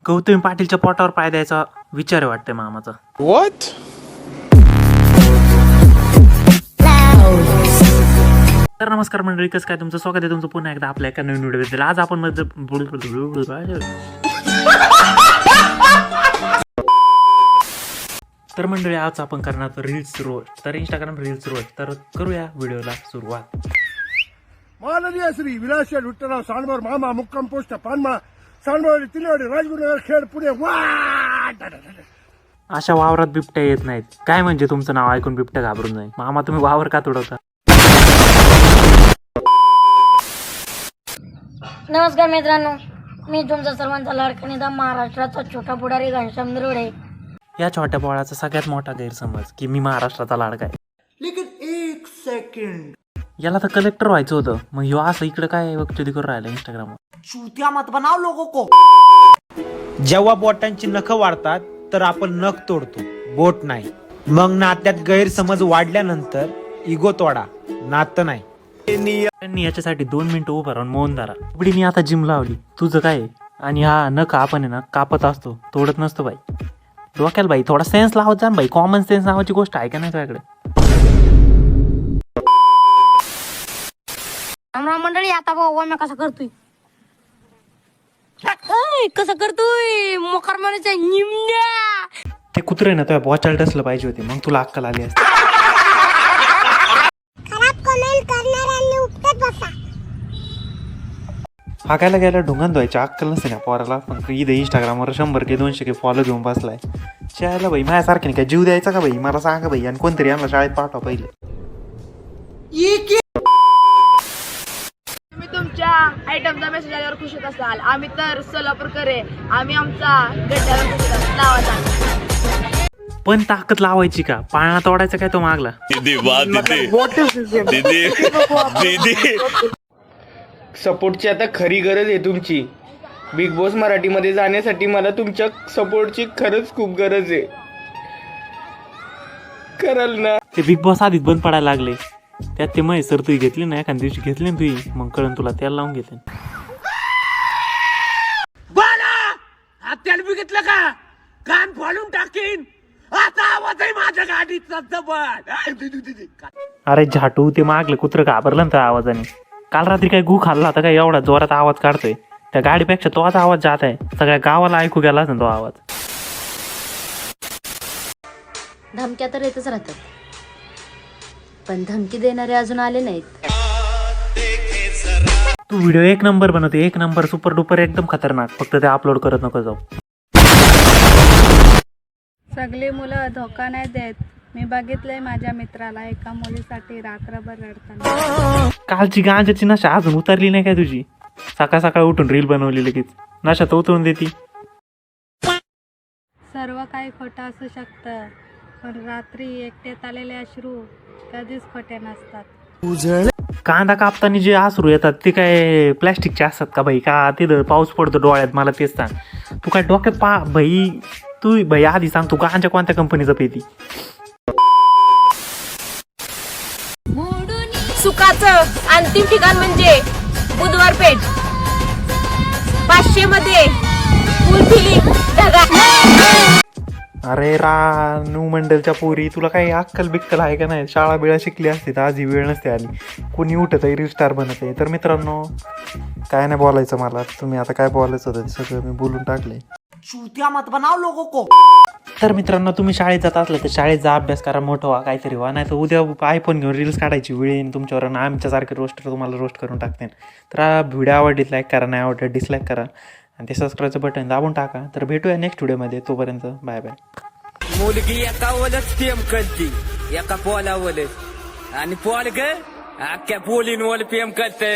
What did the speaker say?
गौतमी पाटीलच्या पोटावर पाय द्यायचा विचार वाटतंय मामाचा. What? तर नमस्कार मंडळी, कसं काय तुमचं स्वागत आहे तुमचं पुन्हा एकदा आपल्या एका नवीन व्हिडिओ. आज आपण तर मंडळी आज आपण करणार रील्स रोस्ट, तर इंस्टाग्राम रील्स रोस्ट. तर करूया व्हिडिओला सुरुवात. माननीय श्री विलास विठ्ठलराव सांडवर मामा मुक्काम पोस्ट पानमाळा सांडवडी तिलेवाडी राजगुरुनगर खेड पुणे. अशा वावरात बिबट्या येत नाहीत. काय म्हणजे तुमचं नाव ऐकून बिबट्या घाबरून जाईल? मामा तुम्ही वावर का तुडवता? नमस्कार मित्रांनो, मी तुमचा सर्वांचा लाडका नेता महाराष्ट्राचा छोटा पुढारी घनश्याम दरोडे. या छोट्या पोळाचा सगळ्यात मोठा गैरसमज की मी महाराष्ट्राचा लाडका आहे. लेकिन एक सेकंड, याला तर कलेक्टर व्हायचं होतं, मग ह्यो असं इकडे काय वक्तव्य करून राहिलं इंस्टाग्रामवर. चूतिया मत बनाव लोगों को. जेव्हा बोटांची नख वाढतात तर आपण नख तोडतो, बोट नाही. मग नात्यात गैरसमज वाढल्यानंतर इगो तोडा, नातं नाही. त्यांनी याच्यासाठी 2 मिनिटं उभं राहून मौन धरा. मी आता जिम लावली, तुझं काय आहे? आणि हा नख आपण आहे ना कापत असतो, तोडत नसतो बाई. डोक्याला बाई थोडा सेन्स लावत जा बाई. कॉमन सेन्स नावाची गोष्ट आहे का नाही तुझ्याकडे? रामराम मंडळी, आता बघा मी कसा करतोय. कसं करतोय मोकार मारायचा निमण्या. ते कुत्रे ना तुझ्या बॉचाला टसलं पाहिजे होते, मग तुला अक्कल आली असते. हाकायला गेला ढुंगण धुवायच्या अक्कल नसते ना पोराला. पण इथे इंस्टाग्रामवर 100 के 200 के फॉलो घेऊन बसलाय. चायला बाई माझ्यासारखे नाही काय जीव द्यायचा का बाई? मला सांगा बाई, आणि कोणतरी यांना शाळेत पाठवा पहिले. तुम्ही तुमच्या आयटमचा मेसेज आल्यावर खुश होत असाल. आम्ही तर सोलापूरकर आहे, आम्ही आमचा गड्ड्यावर खुश होत लावायचा. पण ताकद लावायची का? पाळणा तोडायचा काय तो मागला? सपोर्टची आता खरी गरज आहे तुमची. बिग बॉस मराठीमध्ये जाण्यासाठी मला तुमच्या सपोर्टची खरंच खूप गरज आहे. कराल ना? ते बिग बॉस आधीच बंद पडायला लागले. त्यात ते महेश सर तुही घेतली ना, एखाद्या दिवशी घेतली ना तुही, मग कळण तुला त्याला लावून घेते. त्याला बघितलं का? कान फाडून टाकीन. आता आवाज आहे माझ्या गाडीचा जबड. अरे झाटू, ते मागलं कुत्रं घाबरलं ना त्या आवाजाने. काल रात्री काय गु खाल्ला होता काय एवढा जोरात आवाज काढतोय? त्या गाडीपेक्षा तोच आवाज जात आहे. सगळ्या गावाला ऐकू गेला ना तो आवाज. धमक्या तर येतच राहतात, पण धमकी देणारे अजून आले नाहीत. तू व्हिडिओ 1 नंबर बनवते, 1 नंबर, सुपर डुपर, एकदम खतरनाक. फक्त ते अपलोड करत नको जाऊ. सगळे मुलं धोका नाही देत. मी बघितलंय माझ्या मित्राला एका मुलीसाठी रात्रभर रडताना. कालची गांजाची नशा अजून उतरली नाही काय तुझी? सकाळ सकाळ उठून रील बनवली लगेच. नशा तर उतरून देती. सर्व काही खोटं असू शकतं, पण रात्री एकट्यात आलेले अश्रू कधीच खोटे नसतात. कांदा कापताना जे आसरू येतात ते काय प्लॅस्टिकचे असतात का बाई? का तिथं पाऊस पडतो डोळ्यात? मला तेच सांग. तू काय डोक्यात बाई, तू बाई आधी सांग, तू गांजा कोणत्या कंपनीचा पेती? सुखाचं अंतिम ठिकाण म्हणजे बुधवार पेठ. 500 मध्ये फुल फिलिंग ढगा. अरे रानू मंडलच्या पोरी, तुला काही अक्कल बिक्कल आहे का नाही? शाळा बिळा शिकली असते तर आजही वेळ नसते आली. कोणी उठत आहे, रील स्टार बनत आहे. तर मित्रांनो, काय नाही बोलायचं मला. तुम्ही आता काय बोलायचं होतं ते सगळं मी बोलून टाकले. चूतिया मत बनाव लोगों को. तर मित्रांनो, तुम्ही शाळेत जात असलं तर शाळेत जा, अभ्यास करा, मोठं व्हा, काहीतरी व्हा. नाही तर उद्या आयफोन घेऊन रील्स काढायची वेळ येईन तुमच्यावर, आणि आमच्यासारखे रोस्टर तुम्हाला रोस्ट करून टाकते. तर व्हिडिओ आवडली लाईक करा, नाही आवडलं डिसलाईक करा, आणि ते सबस्क्राईबचं बटन दाबून टाका. तर भेटूया नेक्स्ट व्हिडिओमध्ये. तोपर्यंत बाय बाय. मुलगी एका वलच प्रेम करते, एका पोलावलच, आणि पोल ग अख्ख्या पोलीन वल प्रेम करते.